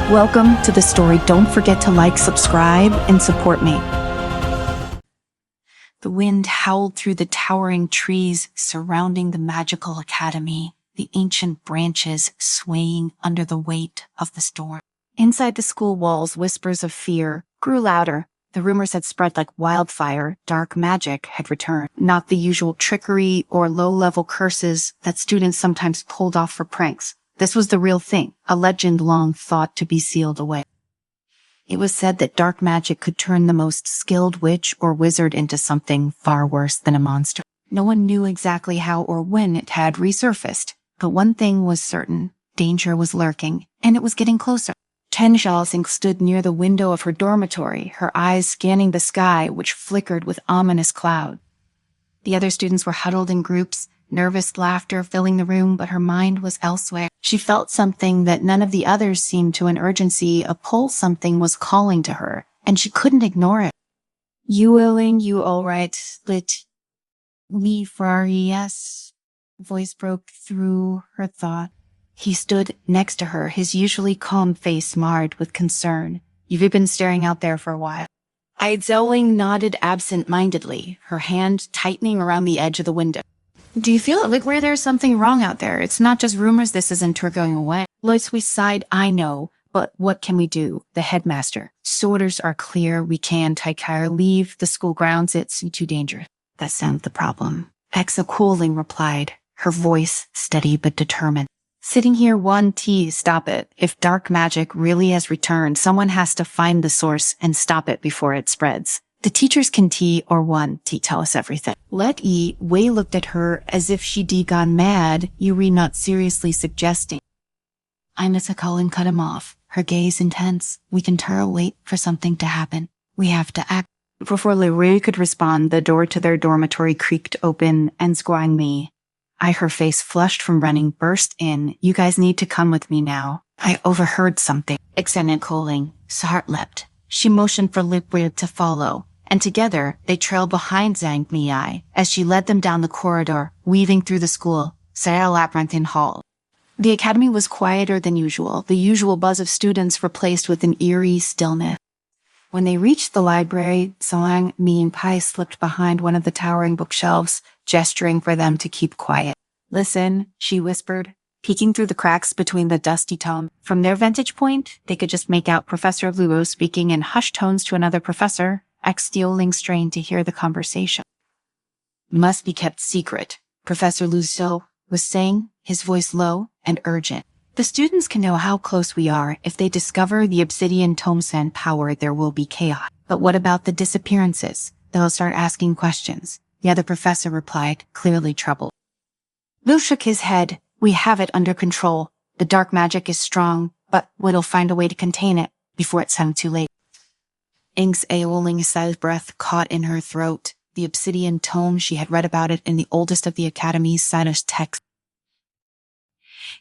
Welcome to the story. Don't forget to like, subscribe, and support me. The wind howled through the towering trees surrounding the magical academy, the ancient branches swaying under the weight of the storm. Inside the school walls, whispers of fear grew louder. The rumors had spread like wildfire. Dark magic had returned. Not the usual trickery or low-level curses that students sometimes pulled off for pranks. This was the real thing, a legend long thought to be sealed away. It was said that dark magic could turn the most skilled witch or wizard into something far worse than a monster. No one knew exactly how or when it had resurfaced, but one thing was certain: danger was lurking, and it was getting closer. Chen Xiaoxing stood near the window of her dormitory, her eyes scanning the sky, which flickered with ominous clouds. The other students were huddled in groups, nervous laughter filling the room, but her mind was elsewhere. She felt something that none of the others seemed to, an urgency, a pull. Something was calling to her, and she couldn't ignore it. You willing, you all right, lit me for yes. A voice broke through her thought. He stood next to her, his usually calm face marred with concern. You've been staring out there for a while. Zhou nodded absent-mindedly, her hand tightening around the edge of the window. Do you feel like there's something wrong out there? It's not just rumors. This isn't her going away. Lois, we sighed. I know, but what can we do? The headmaster. Orders are clear. We can, Taikar, leave the school grounds. It's too dangerous. That sounds the problem. Exa cooling replied, her voice steady but determined. Sitting here, stop it. If dark magic really has returned, someone has to find the source and stop it before it spreads. The teachers can tell us everything. Wei looked at her as if she'd gone mad, Yuri not seriously suggesting. I miss a call and cut him off, her gaze intense. We can wait for something to happen. We have to act. Before Lingerie could respond, the door to their dormitory creaked open, and Squang Mi, her face flushed from running, burst in. You guys need to come with me now. I overheard something. Extended calling. Heart leapt. She motioned for Lingerie to follow, and together they trailed behind Zhang Mi as she led them down the corridor, weaving through the school, Sarah Labyrinthine Hall. The academy was quieter than usual, the usual buzz of students replaced with an eerie stillness. When they reached the library, Zhang Mi and Pai slipped behind one of the towering bookshelves, gesturing for them to keep quiet. Listen, she whispered, peeking through the cracks between the dusty tomes. From their vantage point, they could just make out Professor Luo speaking in hushed tones to another professor. Ling strained to hear the conversation. Must be kept secret, Professor Luo was saying, his voice low and urgent. The students can know how close we are. If they discover the obsidian Tomsan power, there will be chaos. But what about the disappearances? They'll start asking questions. The other professor replied, clearly troubled. Lu shook his head. We have it under control. The dark magic is strong, but we'll find a way to contain it before it's too late. Ing's ailing sized breath caught in her throat. The obsidian tome, she had read about it in the oldest of the Academy's Sinish texts.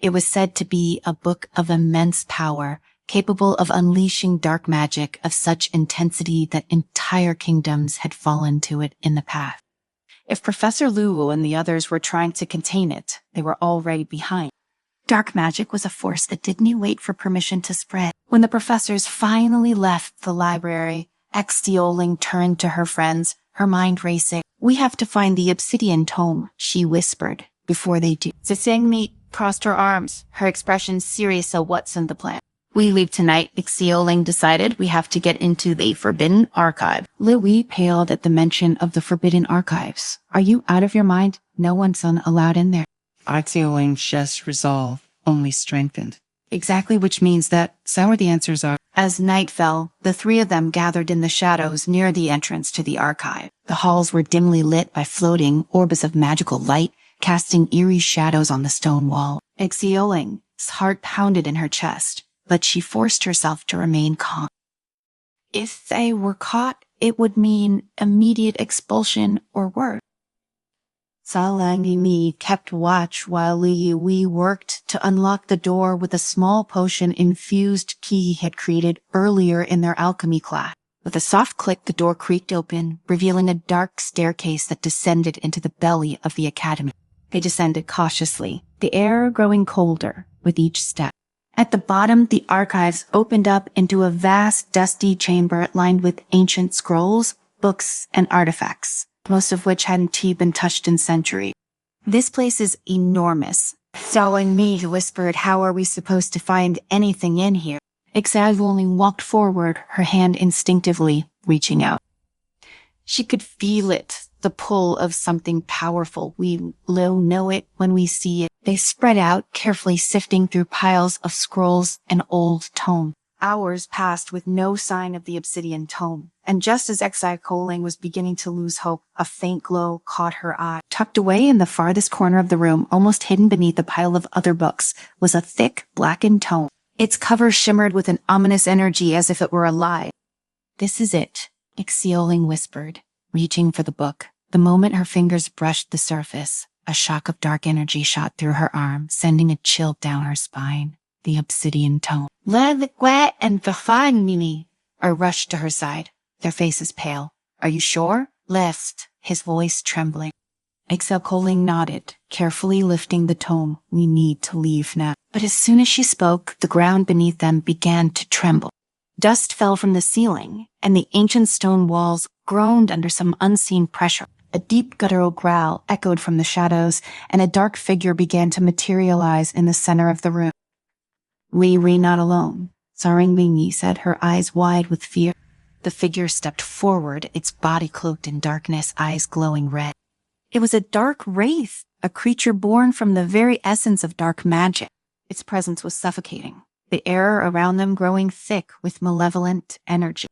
It was said to be a book of immense power, capable of unleashing dark magic of such intensity that entire kingdoms had fallen to it in the past. If Professor Luo and the others were trying to contain it, they were already behind. Dark magic was a force that didn't wait for permission to spread. When the professors finally left the library, Ling turned to her friends, her mind racing. We have to find the obsidian tome, she whispered, before they do. Zhang crossed her arms, her expression serious. So what's in the plan? We leave tonight, Ling decided. We have to get into the Forbidden Archive. Louis paled at the mention of the Forbidden Archives. Are you out of your mind? No one's allowed in there. Ling's just resolve, only strengthened. Exactly, which means that sour the answers are. As night fell, the three of them gathered in the shadows near the entrance to the archive. The halls were dimly lit by floating orbs of magical light, casting eerie shadows on the stone wall. Ling's heart pounded in her chest, but she forced herself to remain calm. If they were caught, it would mean immediate expulsion or worse. Mi kept watch while Li Wei worked to unlock the door with a small potion-infused key he had created earlier in their alchemy class. With a soft click, the door creaked open, revealing a dark staircase that descended into the belly of the academy. They descended cautiously, the air growing colder with each step. At the bottom, the archives opened up into a vast, dusty chamber lined with ancient scrolls, books, and artifacts, most of which hadn't been touched in centuries. This place is enormous. Stalling me whispered, "How are we supposed to find anything in here?" Exaggerating walked forward, her hand instinctively reaching out. She could feel it, the pull of something powerful. We will know it when we see it. They spread out, carefully sifting through piles of scrolls and old tomes. Hours passed with no sign of the obsidian tome, and just as Exile was beginning to lose hope, a faint glow caught her eye. Tucked away in the farthest corner of the room, almost hidden beneath a pile of other books, was a thick, blackened tome. Its cover shimmered with an ominous energy as if it were alive. "This is it," Exile whispered, reaching for the book. The moment her fingers brushed the surface, a shock of dark energy shot through her arm, sending a chill down her spine. The obsidian tome. "Let and find me," or rushed to her side, their faces pale. "Are you sure?" Lest, his voice trembling. Exile nodded, carefully lifting the tome. "We need to leave now." But as soon as she spoke, the ground beneath them began to tremble. Dust fell from the ceiling, and the ancient stone walls groaned under some unseen pressure. A deep guttural growl echoed from the shadows, and a dark figure began to materialize in the center of the room. "We're not alone," Saringlingi said, her eyes wide with fear. The figure stepped forward, its body cloaked in darkness, eyes glowing red. It was a dark wraith, a creature born from the very essence of dark magic. Its presence was suffocating, the air around them growing thick with malevolent energy.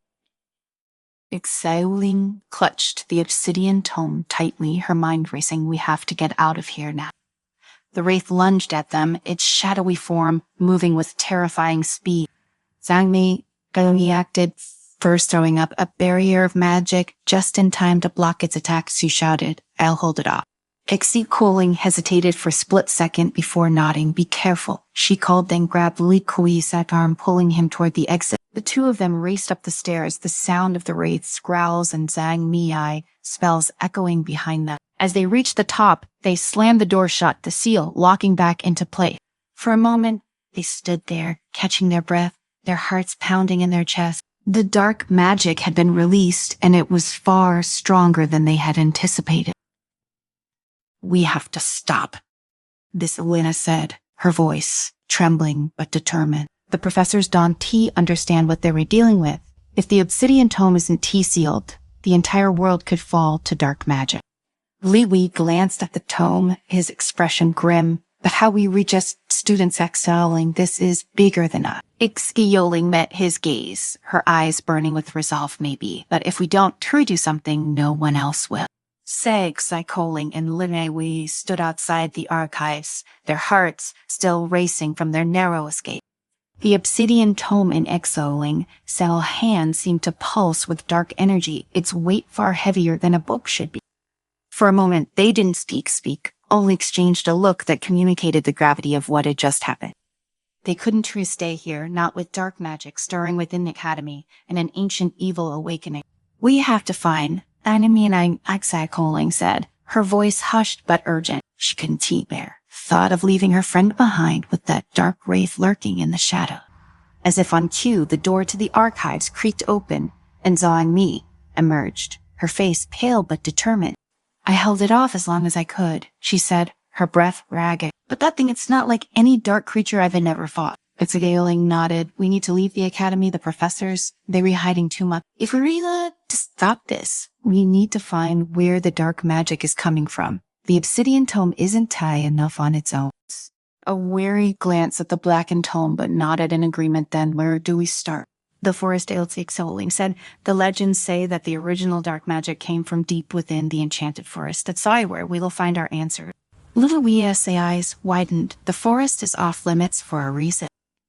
Exile clutched the obsidian tome tightly, her mind racing. "We have to get out of here now." The wraith lunged at them, its shadowy form moving with terrifying speed. Zhangmi acted, first throwing up a barrier of magic just in time to block its attack. She shouted, "I'll hold it off." Exile hesitated for a split second before nodding. "Be careful," she called, then grabbed Li Kui's arm, pulling him toward the exit. The two of them raced up the stairs, the sound of the wraith's growls and Zhang Miai spells echoing behind them. As they reached the top, they slammed the door shut, the seal locking back into place. For a moment, they stood there, catching their breath, their hearts pounding in their chests. The dark magic had been released, and it was far stronger than they had anticipated. "We have to stop," this Elena said, her voice trembling but determined. The professors don't understand what they were dealing with. If the obsidian tome isn't sealed, the entire world could fall to dark magic. Li Wei glanced at the tome, his expression grim. "But how we reach us students exiling, this is bigger than us." Exile met his gaze, her eyes burning with resolve. "Maybe, but if we don't do something, no one else will." Exile and Lingerie stood outside the archives, their hearts still racing from their narrow escape. The obsidian tome in Exile's hand seemed to pulse with dark energy, its weight far heavier than a book should be. For a moment, they didn't speak, only exchanged a look that communicated the gravity of what had just happened. They couldn't stay here, not with dark magic stirring within the academy and an ancient evil awakening. "We have to find enemy," and Exile said, her voice hushed but urgent. She couldn't bear thought of leaving her friend behind with that dark wraith lurking in the shadow. As if on cue, the door to the archives creaked open, and Zhang Mi emerged, her face pale but determined. "I held it off as long as I could," she said, her breath ragged. "But that thing, it's not like any dark creature I've never fought." Exile nodded. "We need to leave the academy. The professors, they were hiding too much. If we really to stop this, we need to find where the dark magic is coming from. The obsidian tome isn't high enough on its own." A weary glance at the blackened tome, but nodded in agreement. "Then where do we start?" The forest Exile said, "The legends say that the original dark magic came from deep within the enchanted forest. That's where we will find our answer." Little Wee's eyes widened. "The forest is off limits for a reason.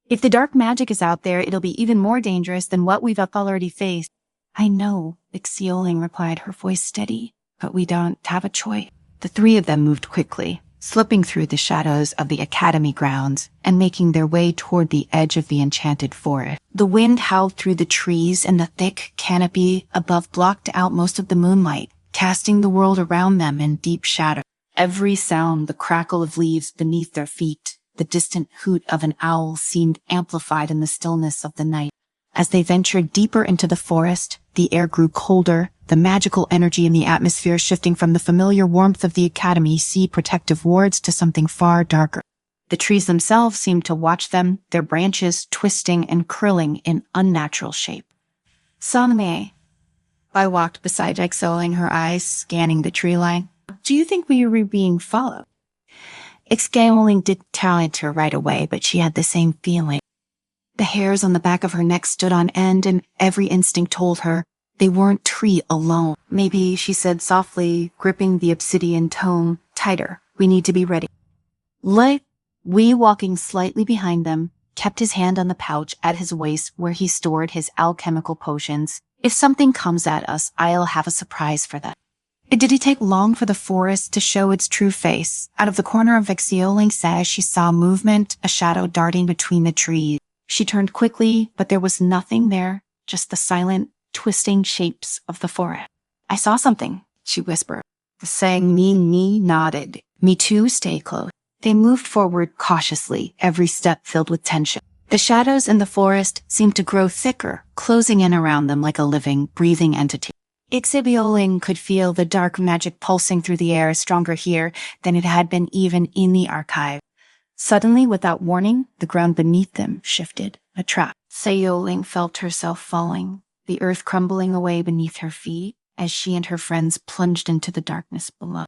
If the dark magic is out there, it'll be even more dangerous than what we've already faced." "I know," Exile replied, her voice steady, "but we don't have a choice." The three of them moved quickly, slipping through the shadows of the academy grounds and making their way toward the edge of the enchanted forest. The wind howled through the trees, and the thick canopy above blocked out most of the moonlight, casting the world around them in deep shadow. Every sound, the crackle of leaves beneath their feet, The distant hoot of an owl seemed amplified in the stillness of the night. As they ventured deeper into the forest, the air grew colder, the magical energy in the atmosphere shifting from the familiar warmth of the academy sea protective wards to something far darker. The trees themselves seemed to watch them, their branches twisting and curling in unnatural shape. Salome. I walked beside Exhaling, her eyes scanning the tree line. Do you think we were being followed? Exhaling didn't tell it to her right away, but she had the same feeling. The hairs on the back of her neck stood on end, and every instinct told her they weren't tree alone. Maybe, she said softly, gripping the obsidian tome tighter. We need to be ready. We, walking slightly behind them, kept his hand on the pouch at his waist where he stored his alchemical potions. If something comes at us, I'll have a surprise for them. Did it take long for the forest to show its true face? Out of the corner of Exhauling's eye, she saw movement, a shadow darting between the trees. She turned quickly, but there was nothing there, just the silent, twisting shapes of the forest. I saw something, she whispered. Saying me nodded. Me too, stay close. They moved forward cautiously, every step filled with tension. The shadows in the forest seemed to grow thicker, closing in around them like a living, breathing entity. Exhaling could feel the dark magic pulsing through the air stronger here than it had been even in the archive. Suddenly, without warning, the ground beneath them shifted, a trap. Exhaling felt herself falling, the earth crumbling away beneath her feet as she and her friends plunged into the darkness below.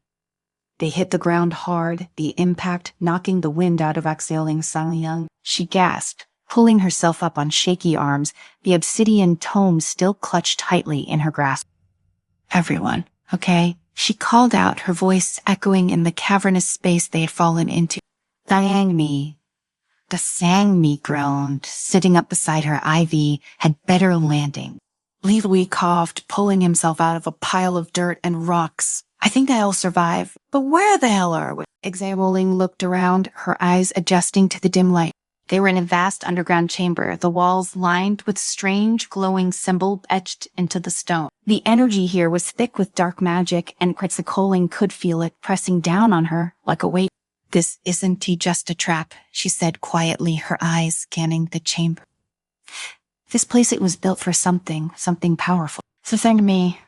They hit the ground hard, the impact knocking the wind out of Exhaling's Sangyang. She gasped, pulling herself up on shaky arms, the obsidian tome still clutched tightly in her grasp. Everyone, okay? She called out, her voice echoing in the cavernous space they had fallen into. The Sangmi groaned, sitting up beside her. Ivy had better landing. Li coughed, pulling himself out of a pile of dirt and rocks. I think I'll survive, but where the hell are we? Exhaling looked around, her eyes adjusting to the dim light. They were in a vast underground chamber, the walls lined with strange glowing symbols etched into the stone. The energy here was thick with dark magic, and Exhaling could feel it pressing down on her like a weight. This isn't just a trap, she said quietly, her eyes scanning the chamber. This place, it was built for something powerful. So thank me.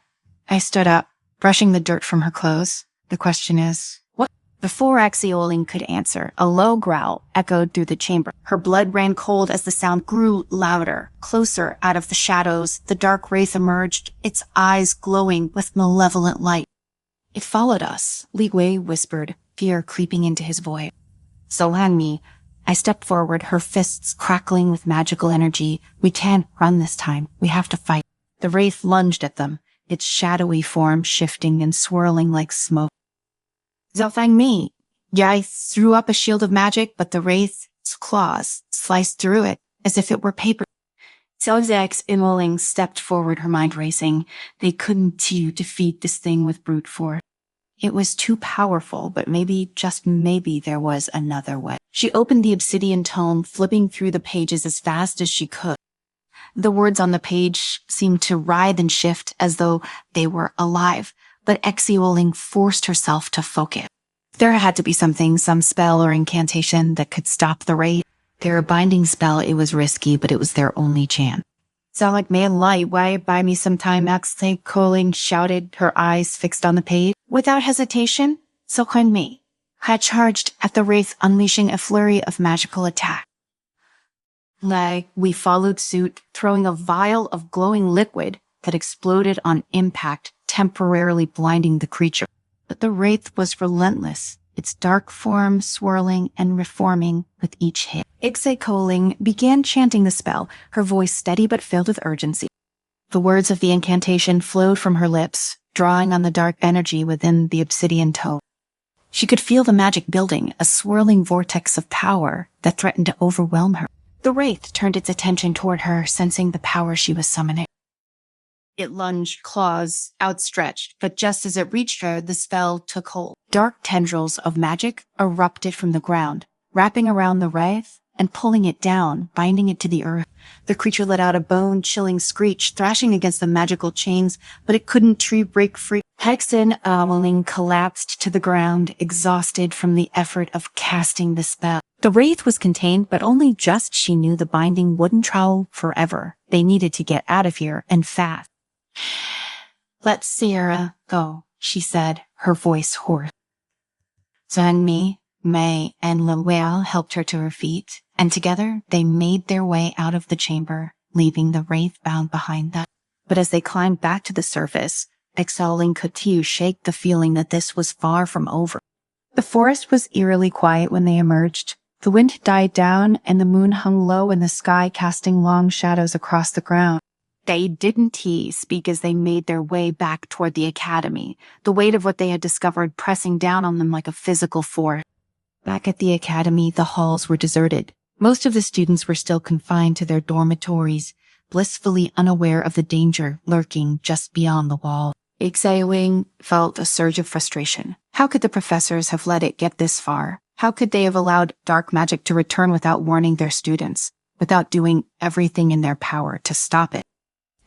I stood up, brushing the dirt from her clothes. The question is, what? Before Exhaling could answer, a low growl echoed through the chamber. Her blood ran cold as the sound grew louder. Closer, out of the shadows, the dark wraith emerged, its eyes glowing with malevolent light. It followed us, Li Wei whispered, fear creeping into his voice. So me. I stepped forward, her fists crackling with magical energy. We can't run this time. We have to fight. The wraith lunged at them, its shadowy form shifting and swirling like smoke. Me. Yeah, I threw up a shield of magic, but the wraith's claws sliced through it as if it were paper. Exhaling stepped forward, her mind racing. They couldn't defeat this thing with brute force. It was too powerful, but maybe, just maybe, there was another way. She opened the obsidian tome, flipping through the pages as fast as she could. The words on the page seemed to writhe and shift as though they were alive, but Exhaling forced herself to focus. There had to be something, some spell or incantation that could stop the wraith. Their binding spell, it was risky, but it was their only chance. Sound like man light, why buy me some time? Exhaling shouted, her eyes fixed on the page. Without hesitation, so kind me. I charged at the wraith, unleashing a flurry of magical attack. We followed suit, throwing a vial of glowing liquid that exploded on impact, temporarily blinding the creature. But the wraith was relentless, its dark form swirling and reforming with each hit. Exhaling began chanting the spell, her voice steady but filled with urgency. The words of the incantation flowed from her lips, drawing on the dark energy within the obsidian tome. She could feel the magic building, a swirling vortex of power that threatened to overwhelm her. The wraith turned its attention toward her, sensing the power she was summoning. It lunged, claws outstretched, but just as it reached her, the spell took hold. Dark tendrils of magic erupted from the ground, wrapping around the wraith and pulling it down, binding it to the earth. The creature let out a bone-chilling screech, thrashing against the magical chains, but it couldn't break free. Hexen Owling collapsed to the ground, exhausted from the effort of casting the spell. The wraith was contained, but only just. She knew the binding wouldn't travel forever. They needed to get out of here, and fast. "Let Sierra go," she said, her voice hoarse. Zhengmi, May, and Luel helped her to her feet, and together they made their way out of the chamber, leaving the wraith bound behind them. But as they climbed back to the surface, Exhaling could shake the feeling that this was far from over. The forest was eerily quiet when they emerged. The wind had died down, and the moon hung low in the sky, casting long shadows across the ground. They didn't speak as they made their way back toward the academy, the weight of what they had discovered pressing down on them like a physical force. Back at the academy, the halls were deserted. Most of the students were still confined to their dormitories, blissfully unaware of the danger lurking just beyond the wall. Exhaling felt a surge of frustration. How could the professors have let it get this far? How could they have allowed dark magic to return without warning their students, without doing everything in their power to stop it?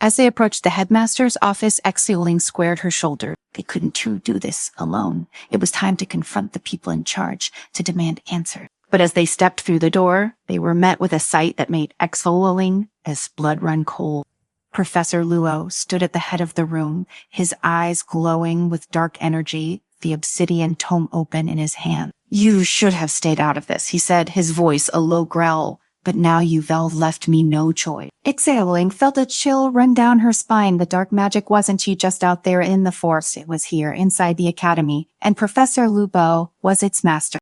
As they approached the headmaster's office, Exhaling squared her shoulder. They couldn't do this alone. It was time to confront the people in charge, to demand answers. But as they stepped through the door, they were met with a sight that made Exhaling as blood run cold. Professor Luo stood at the head of the room, his eyes glowing with dark energy, the obsidian tome open in his hand. "You should have stayed out of this," he said, his voice a low growl. "But now you've all left me no choice." Exhaling felt a chill run down her spine. The dark magic wasn't just out there in the forest. It was here, inside the academy, and Professor Lubo was its master.